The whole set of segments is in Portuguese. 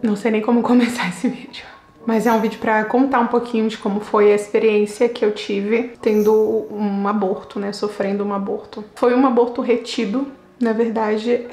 Não sei nem como começar esse vídeo. Mas é um vídeo pra contar um pouquinho de como foi a experiência que eu tive tendo um aborto, né? Sofrendo um aborto. Foi um aborto retido. Na verdade,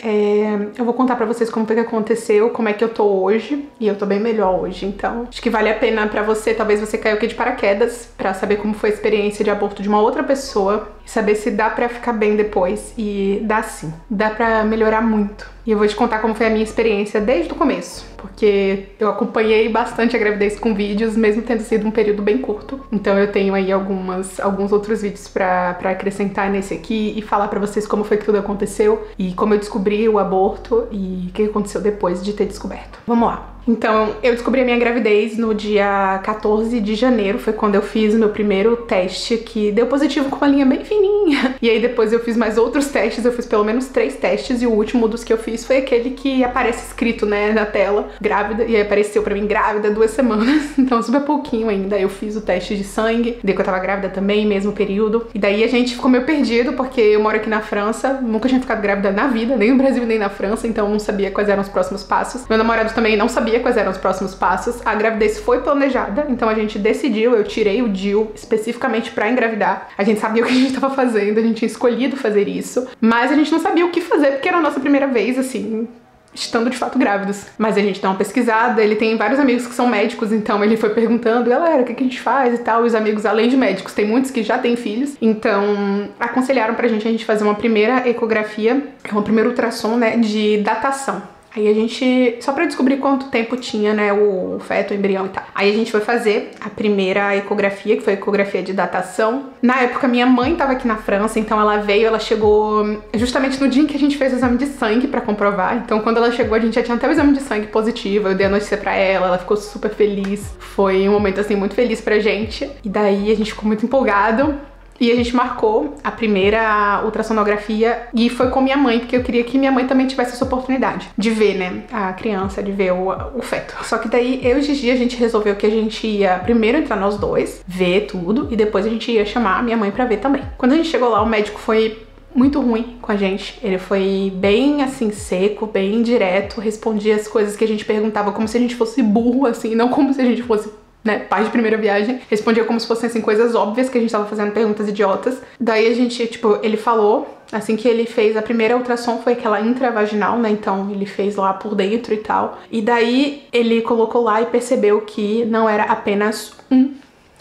eu vou contar pra vocês como foi que aconteceu, como é que eu tô hoje, e eu tô bem melhor hoje, então acho que vale a pena pra você, talvez você caiu aqui de paraquedas, pra saber como foi a experiência de aborto de uma outra pessoa, e saber se dá pra ficar bem depois, e dá sim, dá pra melhorar muito. E eu vou te contar como foi a minha experiência desde o começo, porque eu acompanhei bastante a gravidez com vídeos, mesmo tendo sido um período bem curto. Então eu tenho aí alguns outros vídeos pra acrescentar nesse aqui e falar pra vocês como foi que tudo aconteceu e como eu descobri o aborto e o que aconteceu depois de ter descoberto. Vamos lá. Então, eu descobri a minha gravidez no dia 14 de janeiro, foi quando eu fiz o meu primeiro teste, que deu positivo com uma linha bem fininha. E aí depois eu fiz mais outros testes, eu fiz pelo menos 3 testes, e o último dos que eu fiz foi aquele que aparece escrito, né, na tela, grávida, e aí apareceu pra mim grávida 2 semanas, então super pouquinho ainda. Eu fiz o teste de sangue, daí que eu tava grávida também, mesmo período, e daí a gente ficou meio perdido, porque eu moro aqui na França, nunca tinha ficado grávida na vida, nem no Brasil nem na França, então não sabia quais eram os próximos passos. Meu namorado também não sabia quais eram os próximos passos. A gravidez foi planejada, então a gente decidiu, eu tirei o DIU especificamente pra engravidar. A gente sabia o que a gente tava fazendo, a gente tinha escolhido fazer isso, mas a gente não sabia o que fazer, porque era a nossa primeira vez, assim, estando de fato grávidos. Mas a gente dá uma pesquisada, ele tem vários amigos que são médicos, então ele foi perguntando, galera, o que a gente faz e tal, e os amigos, além de médicos, tem muitos que já têm filhos, então aconselharam pra gente fazer uma primeira ecografia, uma primeira ultrassom, né, de datação. Aí a gente, só pra descobrir quanto tempo tinha, né, o feto, o embrião e tal. Aí a gente foi fazer a primeira ecografia, que foi a ecografia de datação. Na época, minha mãe tava aqui na França, então ela veio, ela chegou justamente no dia em que a gente fez o exame de sangue pra comprovar. Então quando ela chegou, a gente já tinha até o exame de sangue positivo, eu dei a notícia pra ela ficou super feliz. Foi um momento, assim, muito feliz pra gente. E daí a gente ficou muito empolgado. E a gente marcou a primeira ultrassonografia e foi com minha mãe, porque eu queria que minha mãe também tivesse essa oportunidade de ver, né, a criança, de ver o feto. Só que daí, eu e Gigi, a gente resolveu que a gente ia primeiro entrar nós dois, ver tudo, e depois a gente ia chamar a minha mãe pra ver também. Quando a gente chegou lá, o médico foi muito ruim com a gente. Ele foi bem, assim, seco, bem direto, respondia as coisas que a gente perguntava como se a gente fosse burro, assim, não como se a gente fosse, né, pai de primeira viagem, respondia como se fossem, assim, coisas óbvias, que a gente tava fazendo perguntas idiotas. Daí a gente, tipo, ele falou, assim que ele fez a primeira ultrassom, foi aquela intravaginal, né, então ele fez lá por dentro e tal. E daí ele colocou lá e percebeu que não era apenas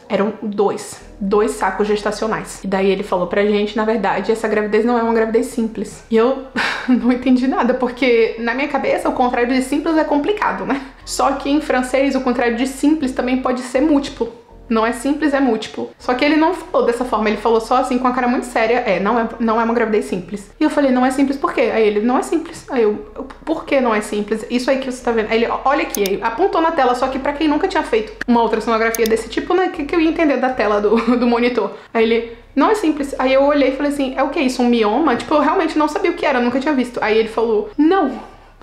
eram dois sacos gestacionais. E daí ele falou pra gente, na verdade, essa gravidez não é uma gravidez simples. E eu não entendi nada, porque na minha cabeça o contrário de simples é complicado, né? Só que em francês o contrário de simples também pode ser múltiplo. Não é simples, é múltiplo. Só que ele não falou dessa forma, ele falou só assim, com a cara muito séria, não é uma gravidez simples. E eu falei, não é simples por quê? Aí ele, não é simples. Aí eu, por que não é simples? Isso aí que você tá vendo. Aí ele, olha aqui, aí apontou na tela, só que pra quem nunca tinha feito uma ultrassonografia desse tipo, né, que eu ia entender da tela do monitor. Aí ele, não é simples. Aí eu olhei e falei assim, é o que isso, um mioma? Tipo, eu realmente não sabia o que era, eu nunca tinha visto. Aí ele falou, não,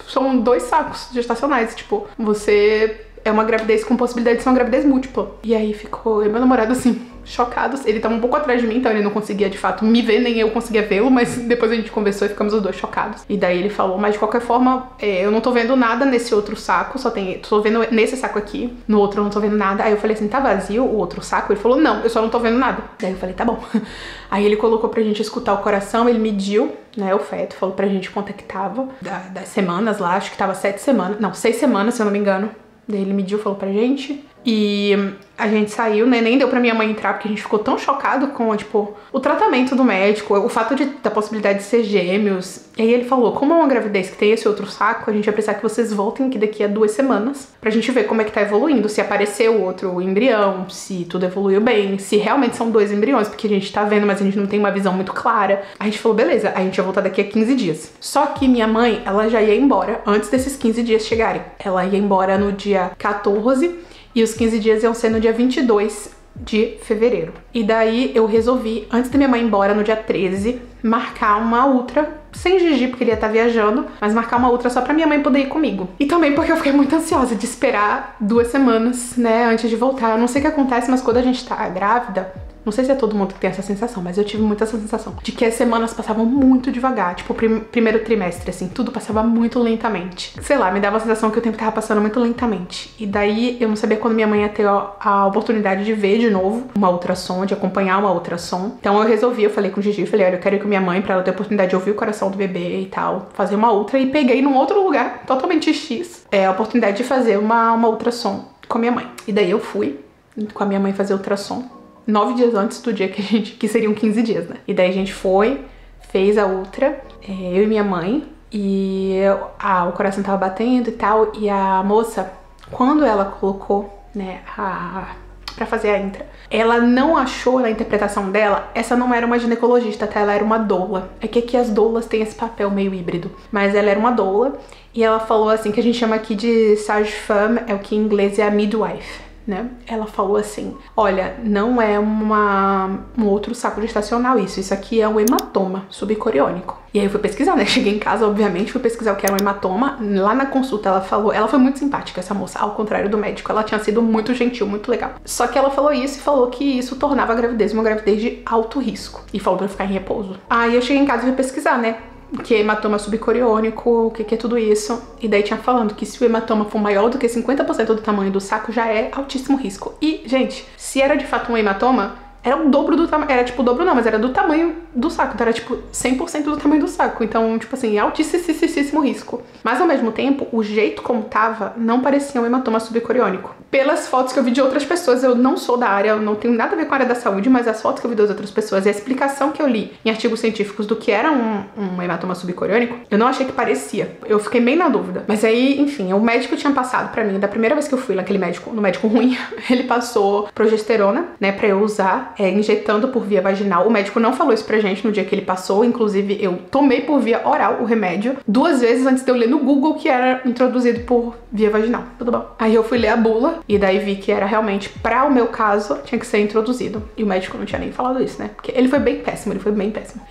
são 2 sacos gestacionais, tipo, você é uma gravidez com possibilidade de ser uma gravidez múltipla. E aí ficou eu e meu namorado, assim, chocados. Ele tava um pouco atrás de mim, então ele não conseguia, de fato, me ver, nem eu conseguia vê-lo, mas depois a gente conversou e ficamos os dois chocados. E daí ele falou, mas de qualquer forma, eu não tô vendo nada nesse outro saco, tô vendo nesse saco aqui, no outro eu não tô vendo nada. Aí eu falei assim, tá vazio o outro saco? Ele falou, não, eu só não tô vendo nada. Daí eu falei, tá bom. Aí ele colocou pra gente escutar o coração, ele mediu, né, o feto, falou pra gente quanto é que tava, das semanas lá, acho que tava 6 semanas, se eu não me engano. Daí ele mediu, falou pra gente, e a gente saiu, né, nem deu pra minha mãe entrar, porque a gente ficou tão chocado com, tipo, o tratamento do médico, o fato da possibilidade de ser gêmeos. E aí ele falou, como é uma gravidez que tem esse outro saco, a gente vai precisar que vocês voltem aqui daqui a 2 semanas, pra gente ver como é que tá evoluindo, se apareceu outro embrião, se tudo evoluiu bem, se realmente são 2 embriões, porque a gente tá vendo, mas a gente não tem uma visão muito clara. A gente falou, beleza, a gente vai voltar daqui a 15 dias. Só que minha mãe, ela já ia embora antes desses 15 dias chegarem. Ela ia embora no dia 14, e os 15 dias iam ser no dia 22 de fevereiro. E daí eu resolvi, antes da minha mãe ir embora, no dia 13, marcar uma ultra, sem Gigi, porque ele ia estar viajando, mas marcar uma ultra só pra minha mãe poder ir comigo. E também porque eu fiquei muito ansiosa de esperar 2 semanas, né, antes de voltar. Eu não sei o que acontece, mas quando a gente tá grávida, Não sei se é todo mundo que tem essa sensação, mas eu tive muito essa sensação de que as semanas passavam muito devagar. Tipo, o primeiro trimestre, assim, tudo passava muito lentamente. Sei lá, me dava a sensação que o tempo tava passando muito lentamente. E daí eu não sabia quando minha mãe ia ter a oportunidade de ver de novo uma ultrassom, de acompanhar uma ultrassom. Então eu falei com o Gigi, falei, olha, eu quero ir com minha mãe pra ela ter a oportunidade de ouvir o coração do bebê e tal, fazer uma ultra. E peguei num outro lugar, totalmente X, a oportunidade de fazer uma ultrassom com a minha mãe. E daí eu fui com a minha mãe fazer ultrassom 9 dias antes do dia que seriam 15 dias, né? E daí a gente foi, fez a ultra, eu e minha mãe, e o coração tava batendo e tal, e a moça, quando ela colocou, né, pra fazer a intra, ela não achou, na interpretação dela, essa não era uma ginecologista, tá? Ela era uma doula. É que aqui as doulas têm esse papel meio híbrido, mas ela era uma doula, e ela falou assim, que a gente chama aqui de sage-femme, é o que em inglês é a midwife, né? Ela falou assim, olha, não é um outro saco gestacional isso aqui é um hematoma subcoriônico. E aí eu fui pesquisar, né? Cheguei em casa, obviamente, fui pesquisar o que era um hematoma. Lá na consulta ela falou, ela foi muito simpática, essa moça, ao contrário do médico, ela tinha sido muito gentil, muito legal. Só que ela falou isso e falou que isso tornava a gravidez uma gravidez de alto risco. E falou pra eu ficar em repouso. Aí eu cheguei em casa e fui pesquisar, né? O que é hematoma subcoriônico, o que é tudo isso. E daí tinha falando que se o hematoma for maior do que 50% do tamanho do saco, já é altíssimo risco. E, gente, se era de fato um hematoma, era o dobro do tamanho, era tipo o dobro não, mas era do tamanho do saco, então era tipo 100% do tamanho do saco, então tipo assim, altíssimo risco. Mas ao mesmo tempo, o jeito como tava não parecia um hematoma subcoriônico. Pelas fotos que eu vi de outras pessoas, eu não sou da área, eu não tenho nada a ver com a área da saúde, mas as fotos que eu vi das outras pessoas e a explicação que eu li em artigos científicos do que era um hematoma subcoriônico, eu não achei que parecia. Eu fiquei meio na dúvida. Mas aí, enfim, o médico tinha passado pra mim, da primeira vez que eu fui naquele médico, no médico ruim, ele passou progesterona, né, pra eu usar, injetando por via vaginal. O médico não falou isso pra gente no dia que ele passou, inclusive eu tomei por via oral o remédio 2 vezes antes de eu ler no Google que era introduzido por via vaginal. Tudo bom. Aí eu fui ler a bula e daí vi que era realmente, pra o meu caso, tinha que ser introduzido. E o médico não tinha nem falado isso, né? Porque ele foi bem péssimo,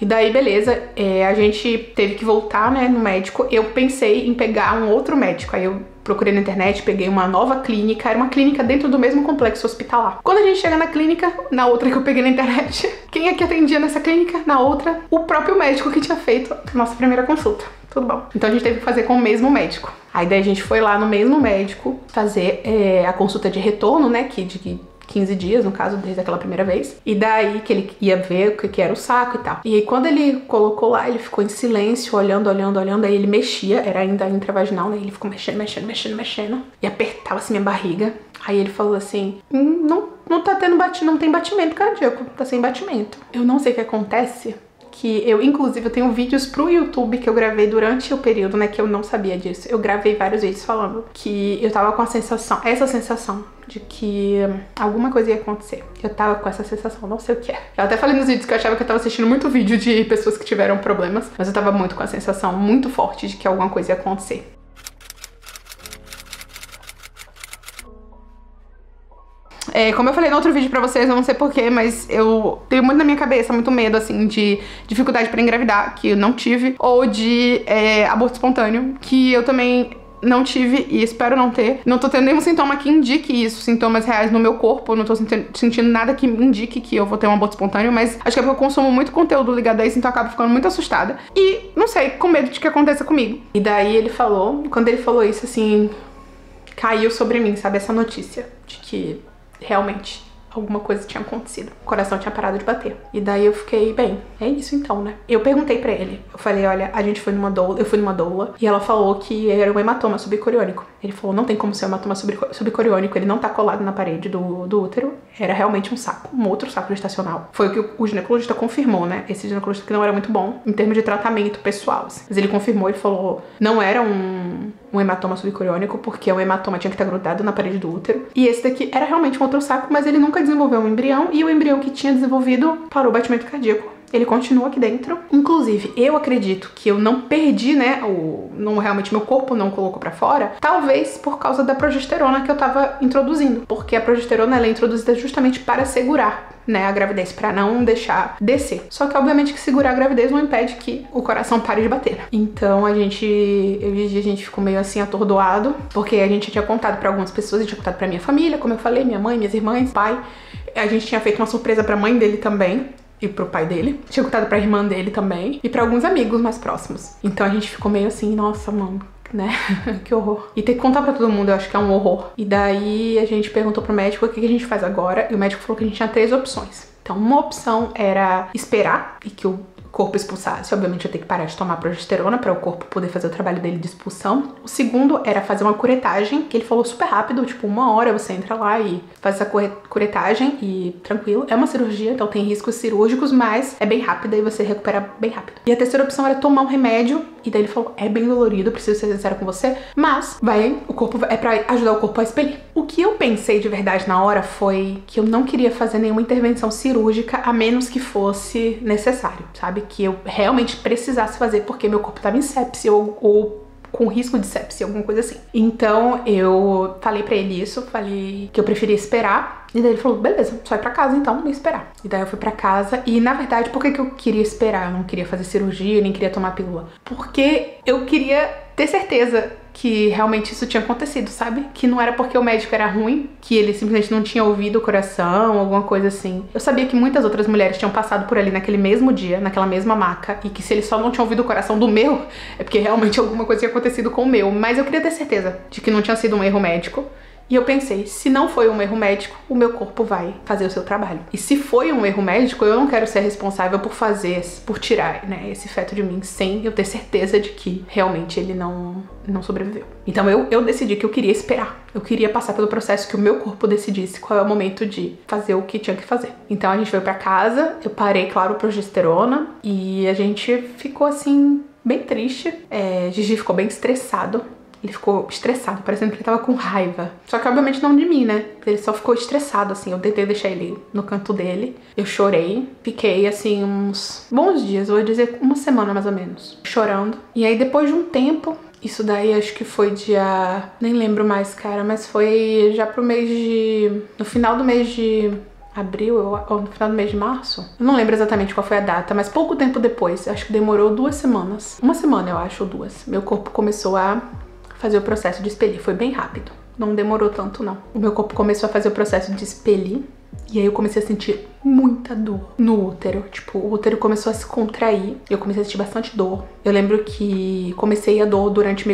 E daí, beleza, a gente teve que voltar, né, no médico. Eu pensei em pegar um outro médico, aí eu procurei na internet, peguei uma nova clínica, era uma clínica dentro do mesmo complexo hospitalar. Quando a gente chega na clínica, na outra que eu peguei na internet, quem é que atendia nessa clínica? Na outra, o próprio médico que tinha feito a nossa primeira consulta. Tudo bom. Então a gente teve que fazer com o mesmo médico. Aí daí a gente foi lá no mesmo médico fazer a consulta de retorno, né, de 15 dias, no caso, desde aquela primeira vez. E daí que ele ia ver o que era o saco e tal. E aí quando ele colocou lá, ele ficou em silêncio, olhando, aí ele mexia, era ainda intravaginal, né? Ele ficou mexendo. E apertava assim minha barriga. Aí ele falou assim, não tá tendo não tem batimento cardíaco, tá sem batimento. Eu não sei o que acontece, que inclusive, eu tenho vídeos pro YouTube que eu gravei durante o período, né, que eu não sabia disso. Eu gravei vários vídeos falando que eu tava com essa sensação de que alguma coisa ia acontecer. Eu tava com essa sensação, não sei o que é. Eu até falei nos vídeos que eu achava que eu tava assistindo muito vídeo de pessoas que tiveram problemas, mas eu tava muito com a sensação muito forte de que alguma coisa ia acontecer. Como eu falei no outro vídeo pra vocês, eu não sei porquê, mas eu tenho muito na minha cabeça, muito medo, assim, de dificuldade pra engravidar, que eu não tive, ou de aborto espontâneo, que eu também não tive e espero não ter. Não tô tendo nenhum sintoma que indique isso, sintomas reais no meu corpo, não tô sentindo nada que indique que eu vou ter um aborto espontâneo, mas acho que é porque eu consumo muito conteúdo ligado a isso, então eu acabo ficando muito assustada. E, não sei, com medo de que aconteça comigo. E daí ele falou, quando ele falou isso, assim, caiu sobre mim, sabe, essa notícia de que realmente alguma coisa tinha acontecido. O coração tinha parado de bater. E daí eu fiquei, bem, é isso então, né? Eu perguntei pra ele. Eu falei, olha, eu fui numa doula e ela falou que era um hematoma subcoriônico. Ele falou, não tem como ser um hematoma subcoriônico, ele não tá colado na parede do útero. Era realmente um saco, um outro saco gestacional. Foi o que o ginecologista confirmou, né? Esse ginecologista que não era muito bom em termos de tratamento pessoal, assim. Mas ele confirmou, ele falou, não era um hematoma subcoriônico, porque o hematoma tinha que estar grudado na parede do útero. E esse daqui era realmente um outro saco, mas ele nunca desenvolveu um embrião, e o embrião que tinha desenvolvido parou o batimento cardíaco. Ele continua aqui dentro. Inclusive, eu acredito que eu não perdi, né, realmente meu corpo não colocou pra fora, talvez por causa da progesterona que eu tava introduzindo, porque a progesterona ela é introduzida justamente para segurar, né, a gravidez, pra não deixar descer. Só que obviamente que segurar a gravidez não impede que o coração pare de bater. Então a gente ficou meio assim atordoado, porque a gente tinha contado pra algumas pessoas, a gente tinha contado pra minha família, como eu falei, minha mãe, minhas irmãs, pai. a gente tinha feito uma surpresa pra mãe dele também. E pro pai dele. Tinha contado pra irmã dele também. E pra alguns amigos mais próximos. Então a gente ficou meio assim, nossa, mano, né? Que horror. E ter que contar pra todo mundo, eu acho que é um horror. E daí a gente perguntou pro médico o que a gente faz agora. E o médico falou que a gente tinha 3 opções. Então uma opção era esperar e que o corpo expulsasse. Obviamente eu tenho que parar de tomar progesterona para o corpo poder fazer o trabalho dele de expulsão. O segundo era fazer uma curetagem, que ele falou super rápido, tipo 1 hora você entra lá e faz essa curetagem e tranquilo. É uma cirurgia, então tem riscos cirúrgicos, mas é bem rápida e você recupera bem rápido. E a terceira opção era tomar um remédio, e daí ele falou, é bem dolorido, preciso ser sincero com você, mas é pra ajudar o corpo a expelir. O que eu pensei de verdade na hora foi que eu não queria fazer nenhuma intervenção cirúrgica, a menos que fosse necessário, sabe? Que eu realmente precisasse fazer porque meu corpo tava em sepsia ou com risco de sepsia, alguma coisa assim. Então eu falei pra ele isso, falei que eu preferia esperar. E daí ele falou, beleza, só ir pra casa então e esperar. E daí eu fui pra casa e, na verdade, por que eu queria esperar? Eu não queria fazer cirurgia, nem queria tomar pílula. Porque eu queria ter certeza que realmente isso tinha acontecido, sabe? Que não era porque o médico era ruim, que ele simplesmente não tinha ouvido o coração, alguma coisa assim. Eu sabia que muitas outras mulheres tinham passado por ali naquele mesmo dia, naquela mesma maca, e que se eles só não tinham ouvido o coração do meu, é porque realmente alguma coisa tinha acontecido com o meu. Mas eu queria ter certeza de que não tinha sido um erro médico. E eu pensei, se não foi um erro médico, o meu corpo vai fazer o seu trabalho. E se foi um erro médico, eu não quero ser responsável por tirar, né, esse feto de mim sem eu ter certeza de que realmente ele não sobreviveu. Então eu decidi que eu queria esperar. Eu queria passar pelo processo que o meu corpo decidisse qual é o momento de fazer o que tinha que fazer. Então a gente foi pra casa, eu parei, claro, progesterona, e a gente ficou assim, bem triste. Gigi ficou bem estressado. Ele ficou estressado, parecendo que ele tava com raiva. Só que obviamente não de mim, né? Ele só ficou estressado, assim. Eu tentei deixar ele no canto dele. Eu chorei. Fiquei, assim, uns bons dias. Eu vou dizer 1 semana, mais ou menos. Chorando. E aí, depois de um tempo... Isso daí acho que foi dia... Nem lembro mais, cara. Mas foi já pro mês de... No final do mês de... abril, ou no final do mês de março. Eu não lembro exatamente qual foi a data, mas pouco tempo depois. Acho que demorou 2 semanas. 1 semana, eu acho, ou 2. Meu corpo começou a... fazer o processo de expelir, foi bem rápido, não demorou tanto não. O meu corpo começou a fazer o processo de expelir e aí eu comecei a sentir muita dor no útero, tipo, o útero começou a se contrair, eu comecei a sentir bastante dor. Eu lembro que comecei a dor durante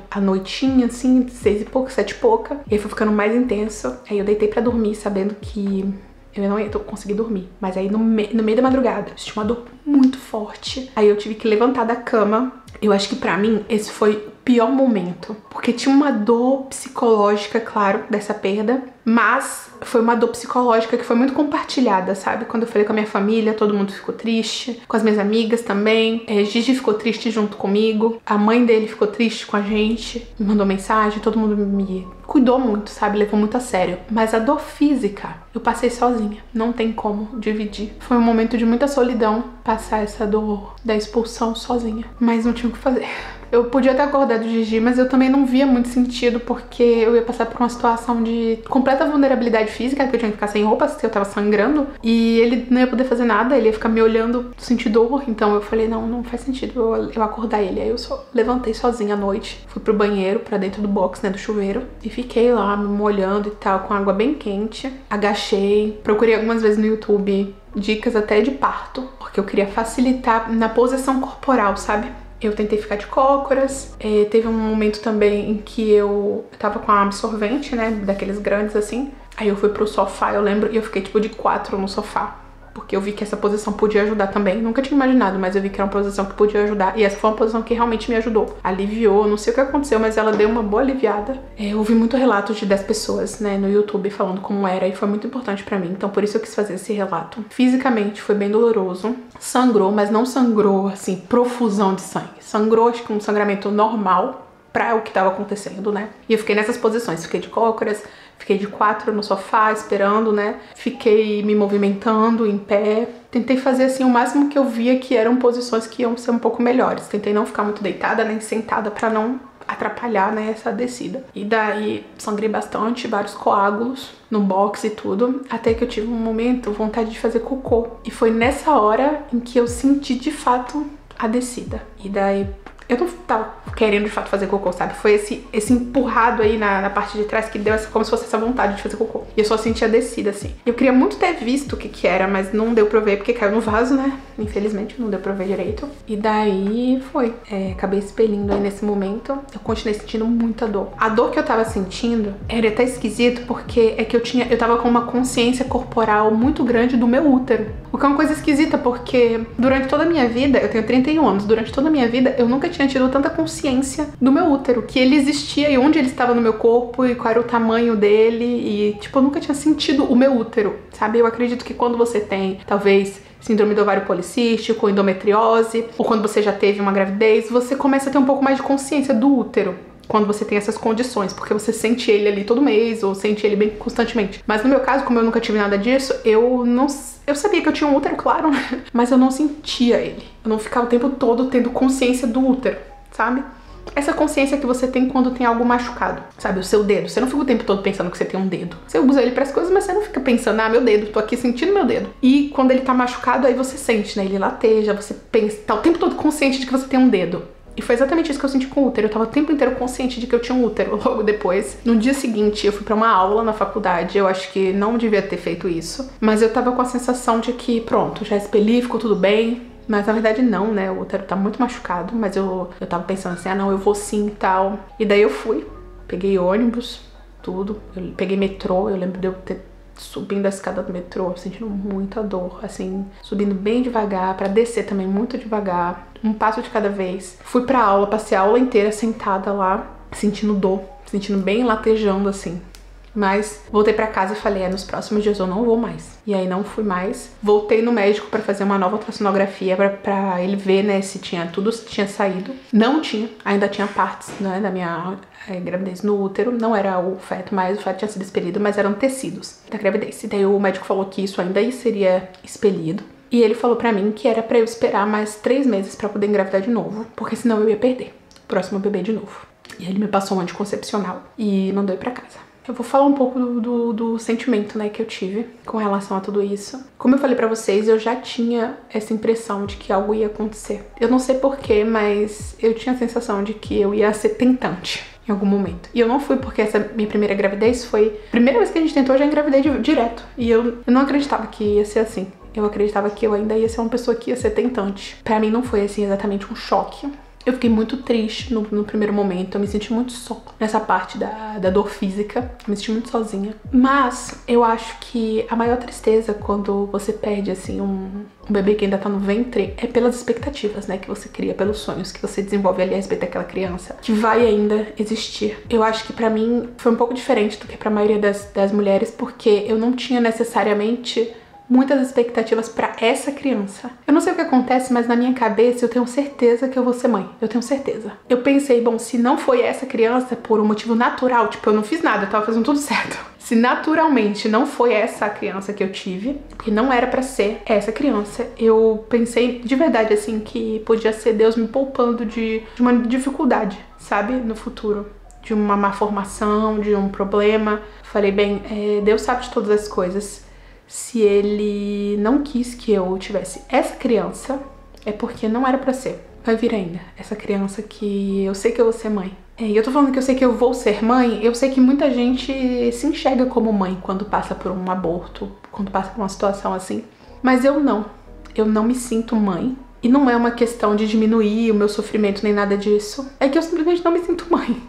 a noitinha, assim, 6 e pouco, 7 e pouca, e aí foi ficando mais intenso, aí eu deitei pra dormir sabendo que eu não ia conseguir dormir. Mas aí no meio da madrugada, eu senti uma dor muito forte. Aí eu tive que levantar da cama. Eu acho que pra mim esse foi o pior momento. Porque tinha uma dor psicológica, claro, dessa perda. Mas foi uma dor psicológica que foi muito compartilhada, sabe? Quando eu falei com a minha família, todo mundo ficou triste. Com as minhas amigas também. Gigi ficou triste junto comigo. A mãe dele ficou triste com a gente. Me mandou mensagem, todo mundo me cuidou muito, sabe? Levou muito a sério. Mas a dor física, eu passei sozinha. Não tem como dividir. Foi um momento de muita solidão passar essa dor da expulsão sozinha. Mas não tinha o que fazer. Eu podia ter acordado o Gigi, mas eu também não via muito sentido, porque eu ia passar por uma situação de completa vulnerabilidade física, que eu tinha que ficar sem roupa, porque eu tava sangrando, e ele não ia poder fazer nada, ele ia ficar me olhando, sentir dor. Então eu falei, não faz sentido eu acordar ele. Aí eu só levantei sozinha à noite, fui pro banheiro, pra dentro do box, né, do chuveiro, e fiquei lá me molhando e tal, com água bem quente. Agachei, procurei algumas vezes no YouTube dicas até de parto, porque eu queria facilitar na posição corporal, sabe? Eu tentei ficar de cócoras. Teve um momento também em que eu tava com a absorvente, né, daqueles grandes assim. Aí eu fui pro sofá, eu lembro, e eu fiquei tipo de 4 no sofá, porque eu vi que essa posição podia ajudar também. Nunca tinha imaginado, mas eu vi que era uma posição que podia ajudar. E essa foi uma posição que realmente me ajudou. Aliviou, não sei o que aconteceu, mas ela deu uma boa aliviada. Eu ouvi muito relatos de 10 pessoas, né, no YouTube falando como era, e foi muito importante pra mim. Então por isso eu quis fazer esse relato. Fisicamente foi bem doloroso. Sangrou, mas não sangrou, assim, profusão de sangue. Sangrou, acho que um sangramento normal pra o que tava acontecendo, né? E eu fiquei nessas posições. Fiquei de cócoras, fiquei de 4 no sofá esperando, né? Fiquei me movimentando em pé. Tentei fazer assim o máximo que eu via que eram posições que iam ser um pouco melhores. Tentei não ficar muito deitada nem sentada pra não atrapalhar, né, essa descida. E daí sangrei bastante, vários coágulos no box e tudo, até que eu tive um momento, vontade de fazer cocô. E foi nessa hora em que eu senti de fato a descida. E daí Eu não tava querendo de fato fazer cocô, sabe? Foi esse empurrado aí na parte de trás que deu como se fosse essa vontade de fazer cocô. E eu só sentia descida, assim. Eu queria muito ter visto o que era, mas não deu pra eu ver porque caiu no vaso, né? Infelizmente, não deu pra eu ver direito. E daí foi. Acabei expelindo aí nesse momento. Eu continuei sentindo muita dor. A dor que eu tava sentindo era até esquisito porque é que eu tava com uma consciência corporal muito grande do meu útero. O que é uma coisa esquisita porque durante toda a minha vida, eu tenho 31 anos, durante toda a minha vida eu nunca tinha tido tanta consciência do meu útero, que ele existia e onde ele estava no meu corpo e qual era o tamanho dele e, tipo, eu nunca tinha sentido o meu útero, sabe? Eu acredito que quando você tem, talvez, síndrome do ovário policístico, endometriose, ou quando você já teve uma gravidez, você começa a ter um pouco mais de consciência do útero. Quando você tem essas condições, porque você sente ele ali todo mês, ou sente ele bem constantemente. Mas no meu caso, como eu nunca tive nada disso, eu sabia que eu tinha um útero, claro, né? Mas eu não sentia ele. Eu não ficava o tempo todo tendo consciência do útero, sabe? Essa consciência que você tem quando tem algo machucado, sabe? O seu dedo. Você não fica o tempo todo pensando que você tem um dedo. Você usa ele para as coisas, mas você não fica pensando, ah, meu dedo, tô aqui sentindo meu dedo. E quando ele tá machucado, aí você sente, né? Ele lateja, você pensa, tá o tempo todo consciente de que você tem um dedo. E foi exatamente isso que eu senti com o útero. Eu tava o tempo inteiro consciente de que eu tinha um útero. Logo depois, no dia seguinte, eu fui pra uma aula na faculdade. Eu acho que não devia ter feito isso. Mas eu tava com a sensação de que, pronto, já expeli, ficou tudo bem. Mas na verdade não, né? O útero tá muito machucado. Mas eu tava pensando assim, ah não, eu vou sim e tal. E daí eu fui. Peguei ônibus, tudo. Eu peguei metrô. Eu lembro de eu ter subindo a escada do metrô, sentindo muita dor, assim, subindo bem devagar, pra descer também muito devagar, um passo de cada vez. Fui pra aula, passei a aula inteira sentada lá, sentindo dor, sentindo bem latejando, assim. Mas voltei pra casa e falei, nos próximos dias eu não vou mais. E aí não fui mais. Voltei no médico pra fazer uma nova ultrassonografia pra ele ver, né, se tudo tinha saído. Não tinha, ainda tinha partes, né, da minha gravidez no útero. Não era o feto, mas o feto tinha sido expelido, mas eram tecidos da gravidez. E daí o médico falou que isso ainda seria expelido. E ele falou pra mim que era pra eu esperar mais 3 meses pra poder engravidar de novo, porque senão eu ia perder o próximo bebê de novo. E aí ele me passou um anticoncepcional e mandou ir pra casa. Eu vou falar um pouco do sentimento, né, que eu tive com relação a tudo isso. Como eu falei pra vocês, eu já tinha essa impressão de que algo ia acontecer. Eu não sei porquê, mas eu tinha a sensação de que eu ia ser tentante em algum momento. E eu não fui porque essa minha primeira gravidez foi... A primeira vez que a gente tentou, eu já engravidei direto. E eu não acreditava que ia ser assim. Eu acreditava que eu ainda ia ser uma pessoa que ia ser tentante. Pra mim não foi, assim, exatamente um choque. Eu fiquei muito triste no primeiro momento, eu me senti muito só nessa parte da dor física, eu me senti muito sozinha. Mas eu acho que a maior tristeza quando você perde, assim, um bebê que ainda tá no ventre é pelas expectativas, né, que você cria, pelos sonhos que você desenvolve ali a respeito daquela criança, que vai ainda existir. Eu acho que pra mim foi um pouco diferente do que pra maioria das mulheres, porque eu não tinha necessariamente muitas expectativas pra essa criança. Eu não sei o que acontece, mas na minha cabeça eu tenho certeza que eu vou ser mãe. Eu tenho certeza. Eu pensei, bom, se não foi essa criança por um motivo natural, tipo, eu não fiz nada, eu tava fazendo tudo certo. Se naturalmente não foi essa a criança que eu tive, porque não era pra ser essa criança, eu pensei de verdade, assim, que podia ser Deus me poupando de uma dificuldade, sabe, no futuro. De uma má formação, de um problema. Falei, bem, Deus sabe de todas as coisas. Se ele não quis que eu tivesse essa criança, é porque não era pra ser. Vai vir ainda. Essa criança que eu sei que eu vou ser mãe. E eu tô falando que eu sei que eu vou ser mãe, eu sei que muita gente se enxerga como mãe quando passa por um aborto, quando passa por uma situação assim. Mas eu não. Eu não me sinto mãe. E não é uma questão de diminuir o meu sofrimento nem nada disso. É que eu simplesmente não me sinto mãe.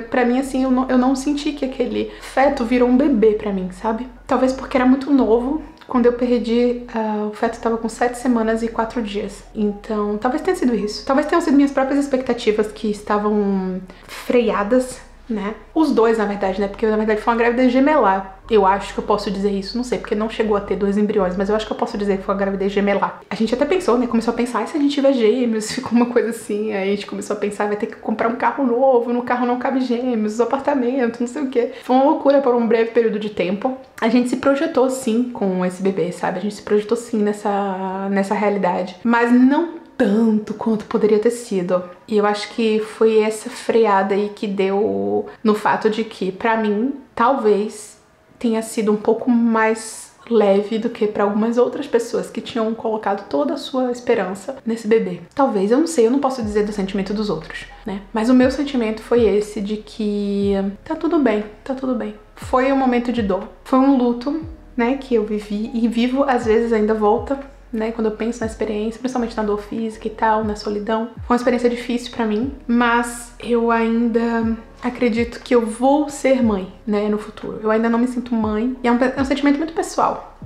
Pra mim, assim, eu não senti que aquele feto virou um bebê pra mim, sabe? Talvez porque era muito novo. Quando eu perdi, o feto tava com 7 semanas e 4 dias. Então, talvez tenha sido isso. Talvez tenham sido minhas próprias expectativas que estavam freadas, né? Os dois, na verdade, né? Porque, na verdade, foi uma gravidez gemelar. Eu acho que eu posso dizer isso, não sei, porque não chegou a ter 2 embriões, mas eu acho que eu posso dizer que foi uma gravidez gemelar. A gente até pensou, né? Começou a pensar, se a gente tiver gêmeos, ficou uma coisa assim. Aí a gente começou a pensar, vai ter que comprar um carro novo, no carro não cabe gêmeos, os apartamentos, não sei o quê. Foi uma loucura por um breve período de tempo. A gente se projetou, sim, com esse bebê, sabe? A gente se projetou, sim, nessa realidade. Mas não tanto quanto poderia ter sido. E eu acho que foi essa freada aí que deu no fato de que, pra mim, talvez tenha sido um pouco mais leve do que para algumas outras pessoas que tinham colocado toda a sua esperança nesse bebê. Talvez, eu não sei, eu não posso dizer do sentimento dos outros, né? Mas o meu sentimento foi esse de que tá tudo bem, tá tudo bem. Foi um momento de dor, foi um luto, né, que eu vivi e vivo, às vezes ainda volta, né, quando eu penso na experiência, principalmente na dor física e tal, na solidão. Foi uma experiência difícil pra mim, mas eu ainda acredito que eu vou ser mãe, né, no futuro. Eu ainda não me sinto mãe, e é um sentimento muito pessoal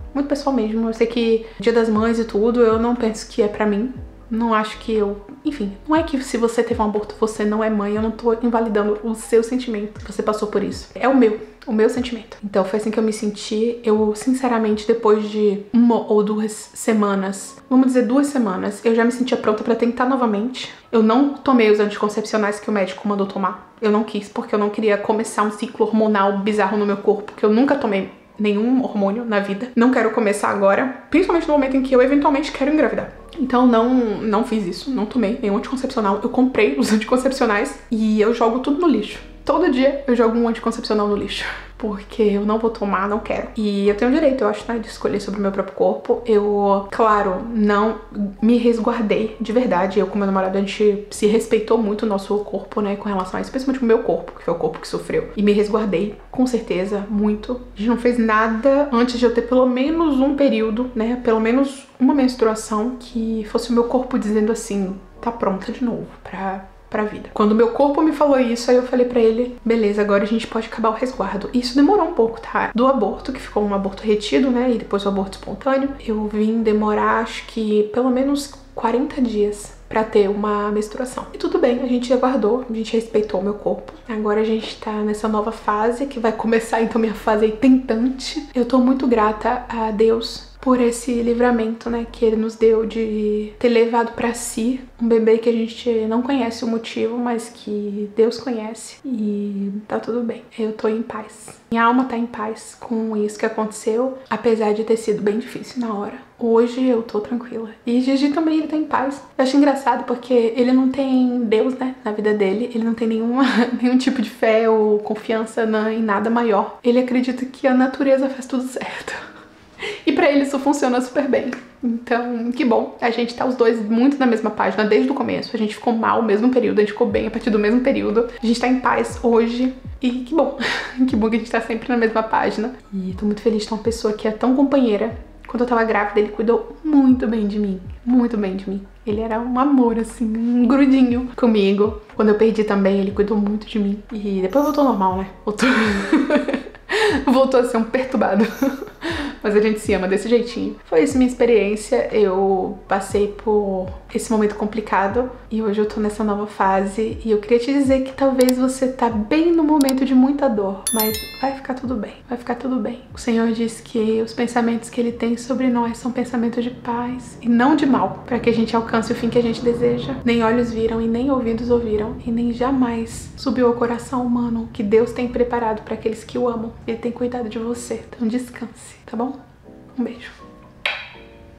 mesmo. Eu sei que Dia das Mães e tudo, eu não penso que é pra mim. Não acho que eu... Enfim, não é que se você teve um aborto você não é mãe, eu não tô invalidando o seu sentimento, você passou por isso. É o meu sentimento. Então foi assim que eu me senti. Eu, sinceramente, depois de 1 ou 2 semanas, vamos dizer 2 semanas, eu já me sentia pronta pra tentar novamente. Eu não tomei os anticoncepcionais que o médico mandou tomar. Eu não quis, porque eu não queria começar um ciclo hormonal bizarro no meu corpo, que eu nunca tomei nenhum hormônio na vida. Não quero começar agora, principalmente no momento em que eu eventualmente quero engravidar. Então não fiz isso, não tomei nenhum anticoncepcional. Eu comprei os anticoncepcionais e eu jogo tudo no lixo. Todo dia eu jogo um anticoncepcional no lixo, porque eu não vou tomar, não quero. E eu tenho direito, eu acho, né, de escolher sobre o meu próprio corpo. Eu, claro, não me resguardei, de verdade. Eu com meu namorado, a gente se respeitou muito o nosso corpo, né, com relação a isso, principalmente o meu corpo, que foi o corpo que sofreu. E me resguardei, com certeza, muito. A gente não fez nada antes de eu ter pelo menos um período, né, pelo menos uma menstruação, que fosse o meu corpo dizendo assim, tá pronta de novo pra vida. Quando meu corpo me falou isso, aí eu falei pra ele, beleza, agora a gente pode acabar o resguardo. Isso demorou um pouco, tá? Do aborto, que ficou um aborto retido, né, e depois o aborto espontâneo, eu vim demorar, acho que pelo menos 40 dias pra ter uma menstruação. E tudo bem, a gente aguardou, a gente respeitou o meu corpo. Agora a gente tá nessa nova fase, que vai começar então minha fase aí tentante. Eu tô muito grata a Deus por esse livramento, né, que ele nos deu de ter levado pra si um bebê que a gente não conhece o motivo, mas que Deus conhece, e tá tudo bem. Eu tô em paz. Minha alma tá em paz com isso que aconteceu, apesar de ter sido bem difícil na hora. Hoje eu tô tranquila. E Gigi também, ele tá em paz. Eu acho engraçado porque ele não tem Deus, né, na vida dele. Ele não tem nenhum tipo de fé ou confiança em nada maior. Ele acredita que a natureza faz tudo certo. E pra ele isso funciona super bem. Então, que bom. A gente tá os dois muito na mesma página desde o começo. A gente ficou mal no mesmo período, a gente ficou bem a partir do mesmo período. A gente tá em paz hoje. E que bom. Que bom que a gente tá sempre na mesma página. E tô muito feliz de ter uma pessoa que é tão companheira. Quando eu tava grávida, ele cuidou muito bem de mim. Muito bem de mim. Ele era um amor, assim, um grudinho comigo. Quando eu perdi também, ele cuidou muito de mim. E depois voltou normal, né? Voltou a ser um perturbado. Mas a gente se ama desse jeitinho. Foi isso minha experiência. Eu passei por esse momento complicado e hoje eu tô nessa nova fase. E eu queria te dizer que talvez você tá bem no momento de muita dor, mas vai ficar tudo bem. Vai ficar tudo bem. O Senhor diz que os pensamentos que Ele tem sobre nós são pensamentos de paz e não de mal, para que a gente alcance o fim que a gente deseja. Nem olhos viram e nem ouvidos ouviram e nem jamais subiu ao coração humano que Deus tem preparado para aqueles que o amam. Ele tem cuidado de você. Então descanse, tá bom? Um beijo.